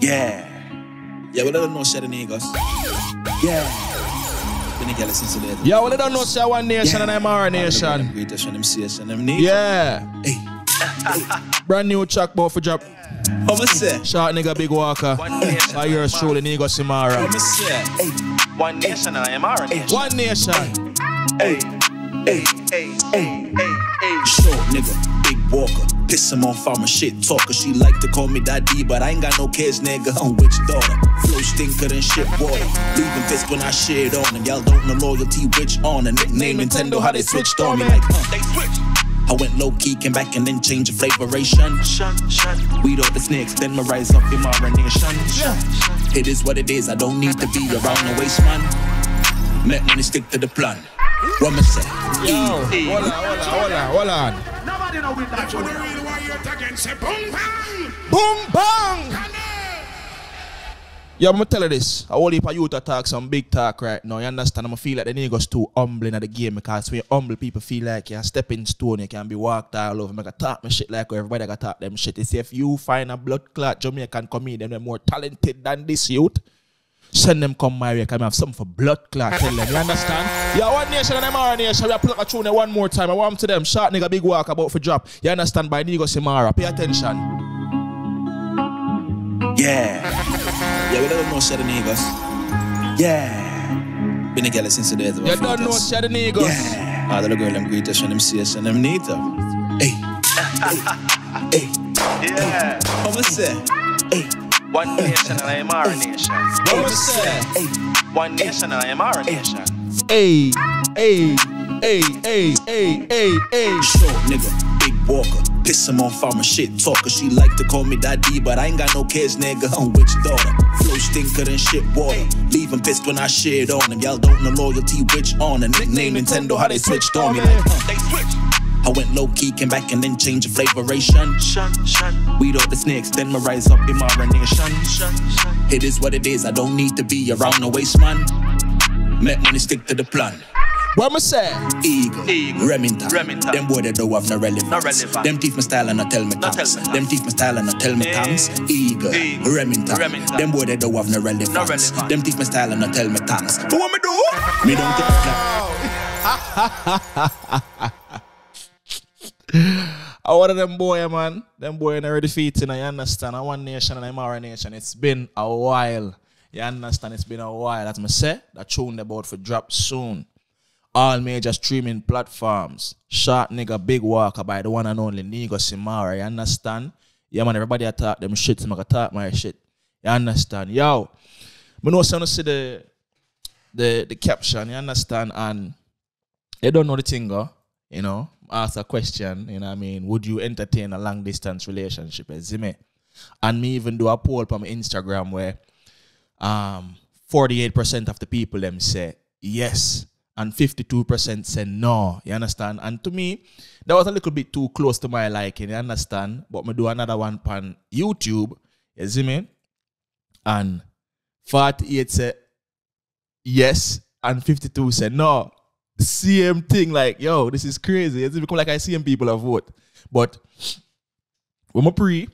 Yeah. Yeah, well, I don't know shit in Negus. Yeah. Been a girl since the day. Yeah, well, I don't know say one nation and Imara nation. Yeah. Hey. Brand new track about for drop. How me say? Short nigga, big walker. By yours truly, Negusimara. How me say? Hey. One nation and Imara nation. One nation. Hey. Hey. Hey. Short nigga, big walker. Piss him off, I'm a shit talker. She like to call me daddy, but I ain't got no kids, nigga. I'm which daughter? Flow stinker than shit water. Leaving pissed when I shit on them. Y'all don't know loyalty, which on a nickname Nintendo, how they switched on me like, They switched. I went low key, came back and then changed the flavoration. Weed off the snakes, then my rise up in my nation. It is what it is, I don't need to be around the waist, man. Let money stick to the plan. What me say? Yo, hold on. Nobody know with that. Boom bang! Yeah, I'm gonna tell you this. I only for you to talk some big talk right now. You understand? I'm gonna feel like the niggas too humbling at the game because when humble people feel like you're a stepping stone, you can be walked all over. I can talk my shit like everybody can talk them shit. It's if you find a blood clot Jamaican comedian they're more talented than this youth, send them come my way, can have something for blood clot. Tell them, you understand? Yeah, one nation and Imara nation. We plug a tune one more time. I want to them. Short nigga, big walk about for drop. You understand? By Negusimara. Pay attention. Yeah. Yeah, we don't know shit in Negus. Yeah. Been a girl since the days of You don't know shit in Negus. Yeah. All the girl them greet us when them see us and them need them. Hey. Hey. Yeah. How me say? Hey. One nation and Imara nation. What was say? Hey. One nation and Imara nation. Hey. Short nigga, big walker. Piss him off, I'm a shit talker. She like to call me daddy, but I ain't got no kids, nigga. I'm which daughter? Flow stinker than shit water. Leave him pissed when I shit on him. Y'all don't know loyalty, which on a nickname Nintendo, how they switched on me like, They switched. I went low key, came back and then changed the flavoration. Weed off the snakes, then my rise up in my nation. It is what it is, I don't need to be around the waist, man. Let money stick to the plan. What am I say? Eagle. Remington. Them boy they don't have no relevance. No relevance. Them teeth my style and I tell me thanks. Them teeth my style and I tell me thanks. Eagle. Remington. Them boy they don't have no relevance. Them teeth my style and I tell me thanks. But what me do? Me don't take I one of them boy, man. Them boy in already defeating, you understand? I one nation and Imara nation. It's been a while. You understand? It's been a while. As I say, that tune about for drop soon. All major streaming platforms. Short nigga, big walker by the one and only Negusimara. You understand? Yeah, man, everybody attack them shit. So I can talk my shit. You understand? Yo, I know some see the caption, you understand? And they don't know the thing, you know. Ask a question, you know what I mean? Would you entertain a long distance relationship? And me even do a poll on my Instagram where 48% of the people them say yes. And 52% say no, you understand? And to me, that was a little bit too close to my liking, you understand? But me do another one on YouTube, you see me? And 48 say yes, and 52 say no. Same thing, like, yo, this is crazy. It's become like I see people a vote. But when I pre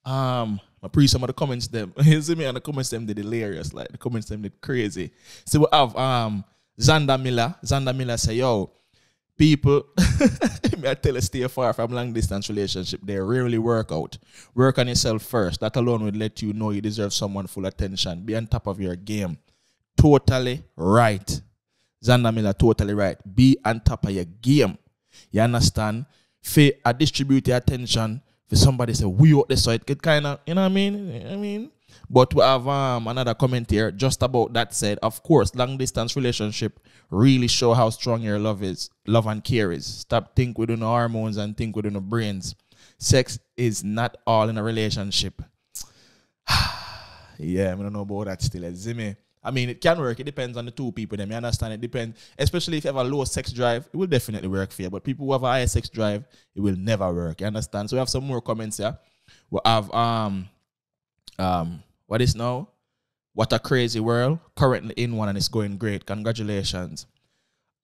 some of the comments them, you see me, and the comments them did hilarious, like the comments them did crazy. So we have Xander Miller say, yo, people, I tell you, stay far from long distance relationship. They rarely work out. Work on yourself first. That alone will let you know you deserve someone full attention. Be on top of your game. Totally right. Xander Miller, totally right. Be on top of your game. You understand? I distribute your attention. For somebody say, we out there, so it could kind of, you know what I mean? But we have another comment here just about that said, of course, long distance relationship really show how strong your love and care is. Stop think within the hormones and think within the brains. Sex is not all in a relationship. Yeah, I don't know about that still. Zimmy. I mean, it can work. It depends on the two people. Them, you understand? It depends. Especially if you have a low sex drive, it will definitely work for you. But people who have a high sex drive, it will never work. You understand? So we have some more comments here. We have what is now? What a crazy world. Currently in one and it's going great. Congratulations.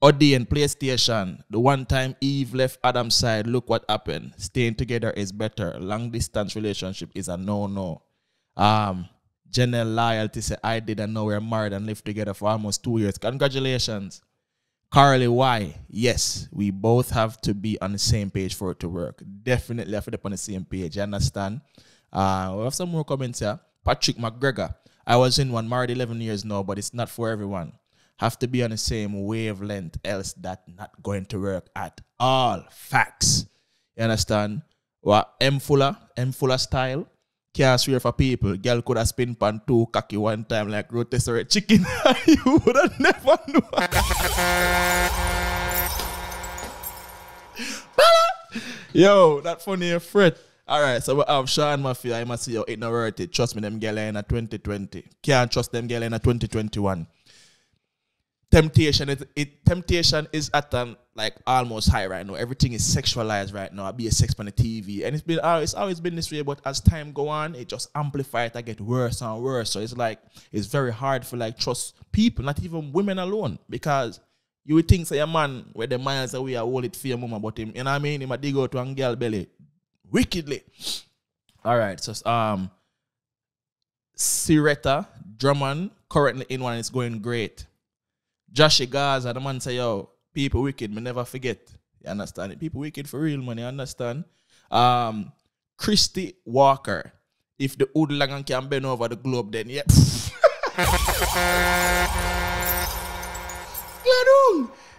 Odie and PlayStation. The one time Eve left Adam's side, look what happened. Staying together is better. Long distance relationship is a no-no. Janelle Loyalty said, I did and now we're married and lived together for almost 2 years. Congratulations. Carly Y, yes, we both have to be on the same page for it to work. Definitely have to be on the same page. You understand? We have some more comments here. Patrick McGregor, I was in one, married 11 years now, but it's not for everyone. Have to be on the same wavelength, else that not going to work at all. Facts. You understand? Well, M Fuller style. Can't swear for people. Girl could have spin pan 2 cocky one time like rotisserie chicken. You would have never known. Yo, that funny fret. Alright, so we have Sean Mafia. I must see you ain't no worth it. Trust me, them girl in a 2020. Can't trust them girl in a 2021. Temptation is at an like almost high right now. Everything is sexualized right now. I be a sex on the TV, and it's always been this way. But as time go on, it just amplifies. It get worse and worse. So it's like it's very hard for like trust people, not even women alone, because you would think say a man where the miles away I hold it for your mama, but him, you know what I mean? Him a dig out to a girl belly wickedly. All right, so Sireta Drummond currently in one is going great. Joshy Gaza, the man say, yo, people wicked, me never forget. You understand it? People wicked for real money, you understand? Christy Walker, if the Oodlangan can bend over the globe, then yeah.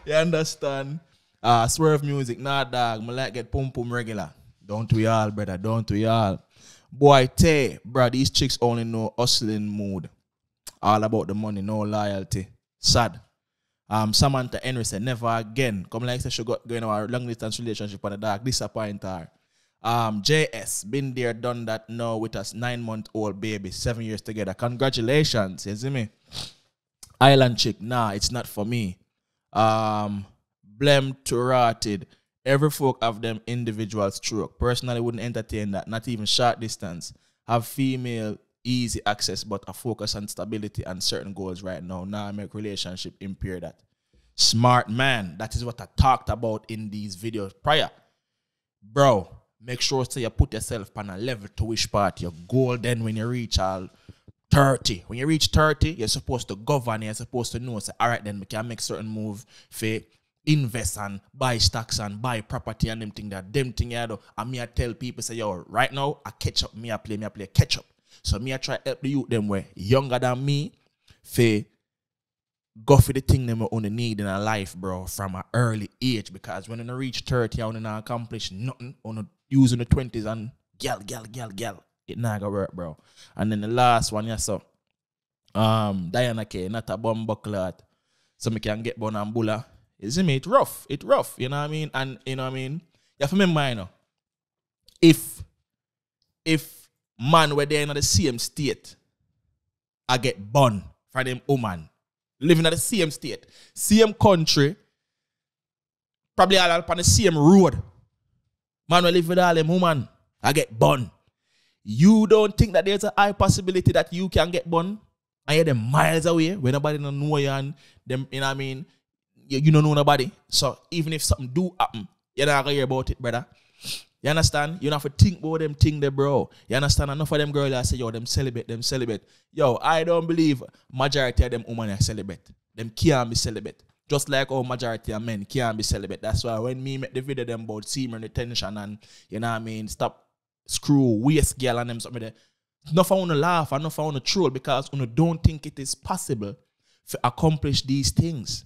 You understand? Swerve music, nah dog, me like get pum pum regular. Don't we all, brother, don't we all? Boy, Tay, bro, these chicks only know hustling mood. All about the money, no loyalty. Sad. Samantha Henry said, never again. Come like she got going on a long distance relationship on the dark. Disappoint her. JS, been there, done that now with us 9-month-old baby, 7 years together. Congratulations. You see me? Island chick, nah, it's not for me. Blem to rotted. Every folk have them individual stroke. Personally wouldn't entertain that, not even short distance. Have female easy access, but a focus on stability and certain goals right now. Now I make relationship impair that. Smart man. That is what I talked about in these videos prior. Bro, make sure so you put yourself on a level to which part your goal then when you reach all 30. When you reach 30, you're supposed to govern, you're supposed to know, say, all right, then we can make certain move for invest and buy stocks and buy property and them thing you do. And me I tell people, say, yo, right now, I catch up, me I play catch up. So me I try help the youth them way younger than me for go for the thing them only need in a life, bro, from an early age. Because when you reach 30, you don't accomplish nothing on using the 20s and gal. It not gonna work, bro. And then the last one, yeah, so Diana K, not a bum buckler, so me can get born and bulla. You see me? It rough, you know what I mean? And you know what I mean? You have to remember, you know, if man were there in the same state, I get born for them woman living in the same state, same country, probably all up on the same road. Man will live with all them woman, I get born. You don't think that there's a high possibility that you can get born and you're them miles away where nobody don't know you and them, you know what I mean? You don't know nobody. So even if something do happen, you're not gonna hear about it, brother. You understand? You don't have to think about them thing there, bro. You understand? Enough of them girls that say, yo, them celibate. Yo, I don't believe majority of them women are celibate. Them can't be celibate. Just like all majority of men can't be celibate. That's why when me make the video them about semen retention and, you know what I mean, stop screw waist girl and them something there. Enough I want to laugh, enough I want to troll because you don't think it is possible to accomplish these things.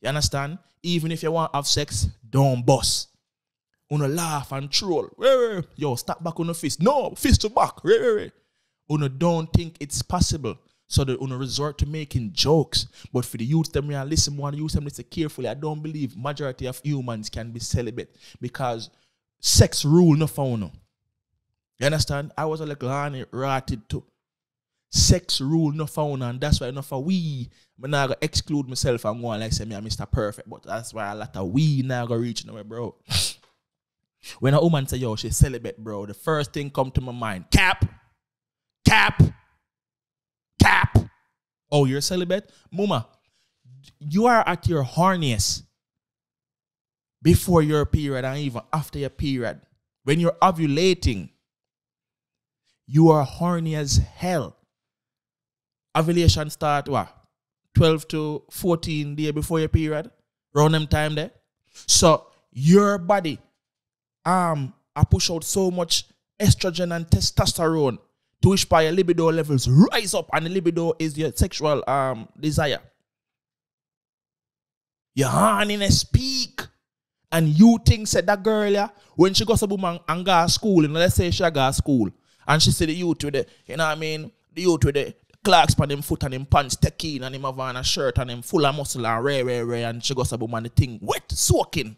You understand? Even if you want to have sex, don't bust. Uno laugh and troll. Yo, stop back on the fist. No, fist to back. Uno don't think it's possible. So they uno resort to making jokes. But for the youth, them listen, want to use them listen carefully. I don't believe majority of humans can be celibate because sex rule no for uno. You understand? I was a little honey rotted too. Sex rule no for uno, and that's why no for we. I'm not going to exclude myself and go on like say me I'm Mr. Perfect. But that's why a lot of we now go reach nowhere, bro. When a woman say, yo, she's celibate, bro, the first thing come to my mind, cap. Oh, you're celibate? Mama, you are at your horniest before your period and even after your period. When you're ovulating, you are horny as hell. Ovulation start what? 12 to 14 days before your period. Around them time there. So your body I push out so much estrogen and testosterone to which by your libido levels rise up, and the libido is your sexual desire. Your horniness peak. And you think said that girl, yeah, when she goes to boom and go to school, and let's say she go to school, and she see the youth with the, you know what I mean, the youth with the clocks on them foot and them pants taking and him have on a shirt and them full of muscle and rare, and she goes to boom and the thing wet, soaking,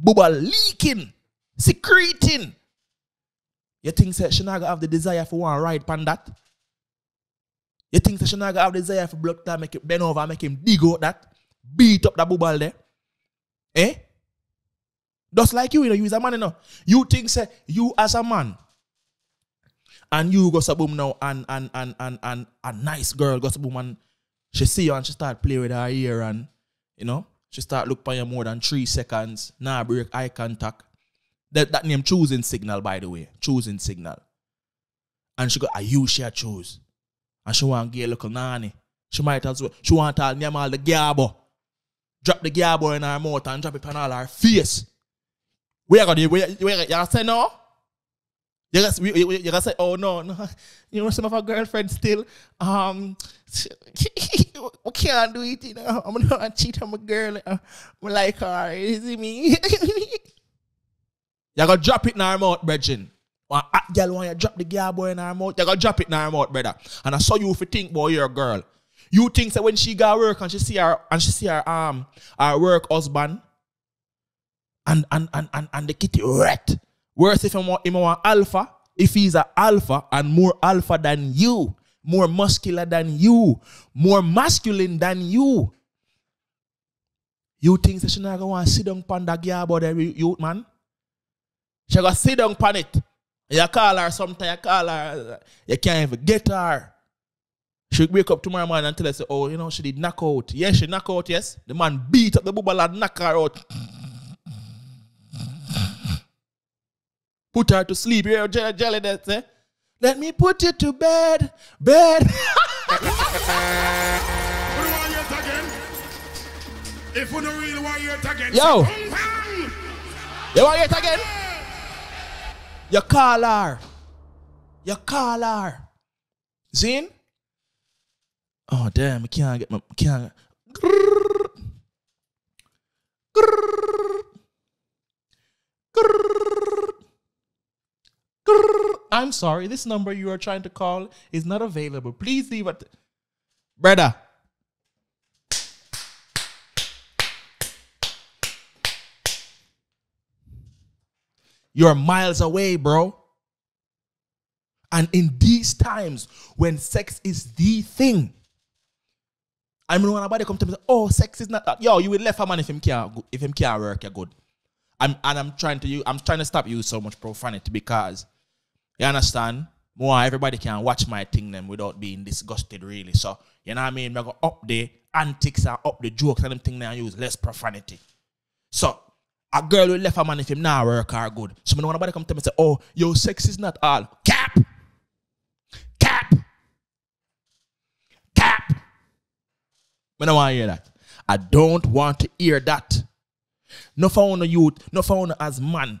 booba leaking, secreting. You think say she not gonna have the desire for one ride pan that? You think say she not gonna have the desire for blood to make it bend over and make him dig out that? Beat up that booba there? Eh? Just like you know, you is a man, you know. You think say you as a man, and you go to boom now, and a nice girl goes to boom and she see you and she start play with her ear, and you know, she start look for you more than 3 seconds, now break eye contact. That name choosing signal, by the way. Choosing signal. And she go, are you she choose? And she want to get a little nanny. She might as well, she want to name all the garbo. Drop the garbo in her mouth and drop it on all her face. We are going to you say no? You gonna say, oh no. You know, some of our girlfriends still, we can't do it, you know. I'm not cheat on my girl. I'm like her, you see me? You gotta drop it in her mouth, brethren. One hot girl want you drop the garbo in her mouth, you gotta drop it in her mouth, brother. And I saw you if you think about your girl. You think that when she got work and she see her work husband and the kitty rat. Worse if him want alpha, if he's an alpha and more alpha than you, more muscular than you, more masculine than you. You think that she not gonna want to sit down on that garbo there, youth man? She gonna sit down on it. You call her sometime, you call her, you can't even get her. She wake up tomorrow morning and tell her, say, oh, you know, she did knock out. Yes, she knock out, yes. The man beat up the bubble and knock her out. Put her to sleep. You're jelly that, say. Let me put you to bed. Bed. What do you want yet again? If you don't really want yet again, yo. Say, You want yet again? You call her. You call her. Zin? Oh damn, I can't get my can't. I'm sorry, this number you are trying to call is not available. Please leave it. Brother. You're miles away, bro. And in these times when sex is the thing, I mean, when somebody come to me and say, oh, sex is not that. Yo, you will left a man if him can't work, you're good. I'm trying to stop you so much profanity because, you understand, more everybody can watch my thing them without being disgusted, really. So, you know what I mean? I go up the antics and up the jokes and them thing I use less profanity. So, a girl will left a man if him not work or good. So when somebody come to me and say, oh, yo, sex is not all. Cap! Cap! Cap! I don't want to hear that. I don't want to hear that. No for one youth, no for one as man.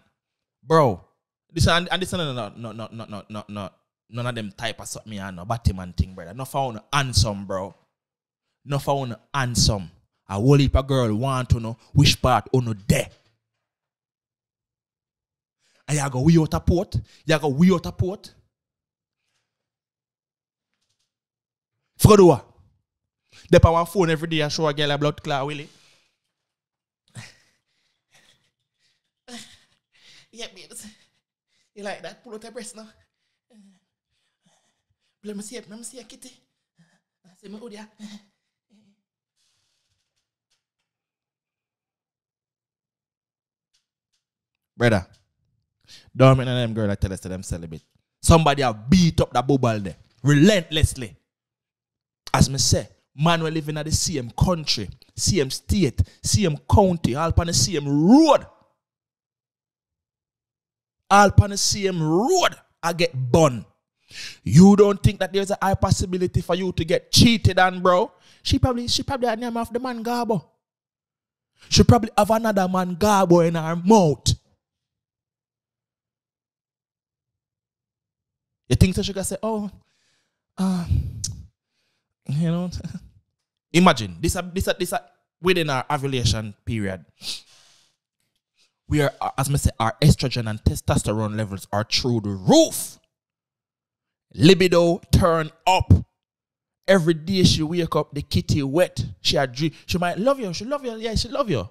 Bro. This and this no none of them type of something and no Batman thing, brother. No for one handsome, bro. No for one handsome. A whole heap of girl want to know which part on there. And you go we out a port. You go we out a port. For do what? They on one phone every day and show a girl a blood clot, will it? Yeah, babes. You like that? Pull out your breast now. Let me see a kitty. See me, Udia. Brother, don't make none of them girls that tell us to them celibate. Somebody have beat up that bubble there relentlessly. As me say, man we living in the same country, same state, same county, all on the same road. All on the same road. I get bun. You don't think that there's a high possibility for you to get cheated on, bro? She probably had the name of the man Garbo. She probably have another man Garbo in her mouth. You think so she can say, oh, you know, imagine this within our ovulation period, we are, as I say, our estrogen and testosterone levels are through the roof. Libido turn up. Every day she wake up, the kitty wet. She might love you. She love you. Yeah, she love you.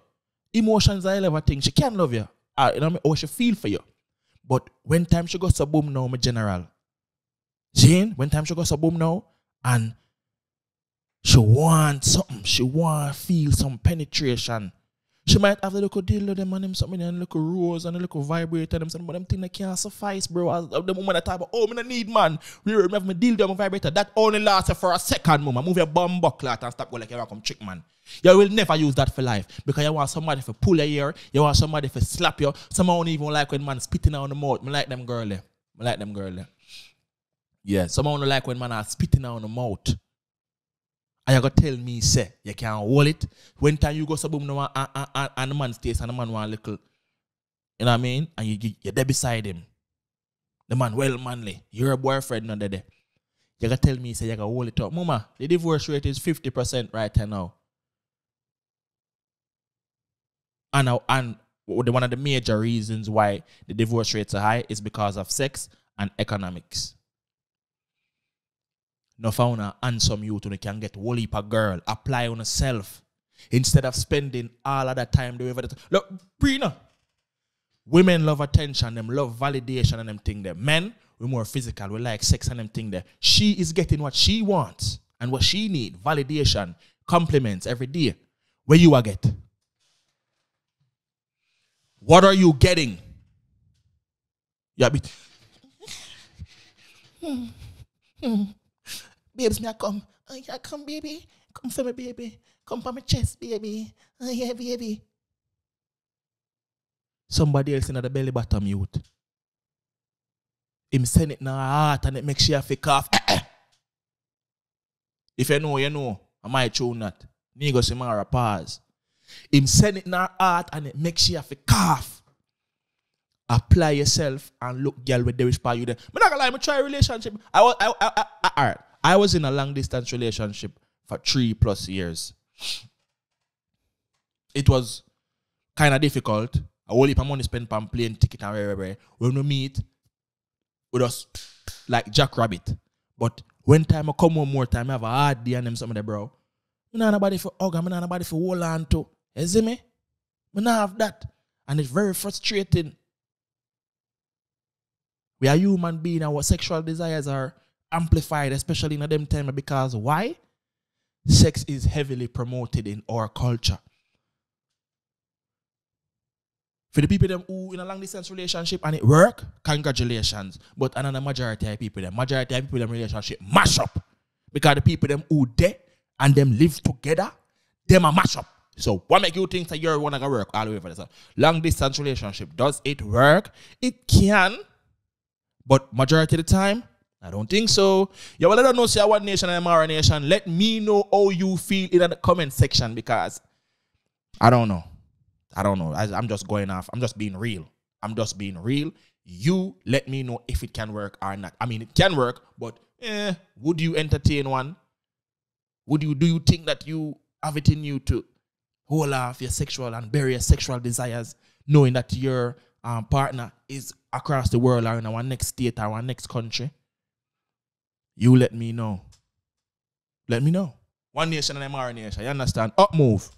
Emotions are everything. She can love you. You know, or she feel for you. But when time she goes to boom now, my general. Jane, when time she goes to boom now, and she wants something. She want to feel some penetration. She might have the little deal with them and them something and a little rose and a little vibrator and them something, but them things that can't suffice, bro. As the moment I talk about, oh, I need man. Remember my deal with my vibrator. That only lasts for a second, mama. Move your bum buckler and stop going like you want to come trick, man. You will never use that for life because you want somebody to pull your ear, you want somebody to slap you. Some don't even like when man spitting out the mouth. I like them girl there. I like them girl there. Yeah, some don't like when man are spitting out the mouth. And you gotta tell me, say, you can't hold it. When time you go to boom now and the man stays and the man want a little, you know what I mean? And you're there beside him. The man well manly. You're a boyfriend not there. You gotta tell me, say, you gotta hold it up. Mama, the divorce rate is 50% right now. And one of the major reasons why the divorce rates are high is because of sex and economics. No found a handsome youth who can get whole heap of girl, apply on herself, instead of spending all of that time doing everything. Look, Brina, women love attention, them love validation and them thing there. Men, we're more physical, we like sex and them thing there. She is getting what she wants and what she need, validation, compliments every day. Where you are get? What are you getting? Yeah, babes, me I come. Oh, yeah, come, baby. Come for me, baby. Come for my chest, baby. Oh, yeah, baby. Somebody else in the belly bottom youth. Him send it in her heart and it makes you fake off. If you know, you know. I might tune that. Negusimara, pause. Him send it in her heart and it makes you fake off. Apply yourself and look, girl, with the wish part you there. I'm not gonna lie, I try a relationship. I was in a long distance relationship for 3+ years. It was kind of difficult. I whole heap of money spent on plane ticket and wherever. When we meet, we just like jackrabbit. But when time I come home more time, I have a hard day and them some of the bro. I don't nobody for hug, I don't nobody for hold on to. You see me? I don't have that. And it's very frustrating. We are human beings, our sexual desires are amplified, especially in them time, because why? Sex is heavily promoted in our culture. For the people them who in a long distance relationship and it work, congratulations. But another majority of people them relationship mash up. Because the people them who dead and them live together, them a mash up. So what make you think that you're one that work all the way for this? Long distance relationship, does it work? It can. But majority of the time, I don't think so. Yeah, well, I don't know, say what nation and Imara nation. Let me know how you feel in the comment section because I don't know. I'm just going off. I'm just being real. You let me know if it can work or not. I mean, it can work, but would you entertain one? Do you think that you have it in you to hold off your sexual and bury your sexual desires, knowing that your partner is across the world or in our next state or our next country? You let me know. Let me know. One nation and Imara nation. You understand? Up move.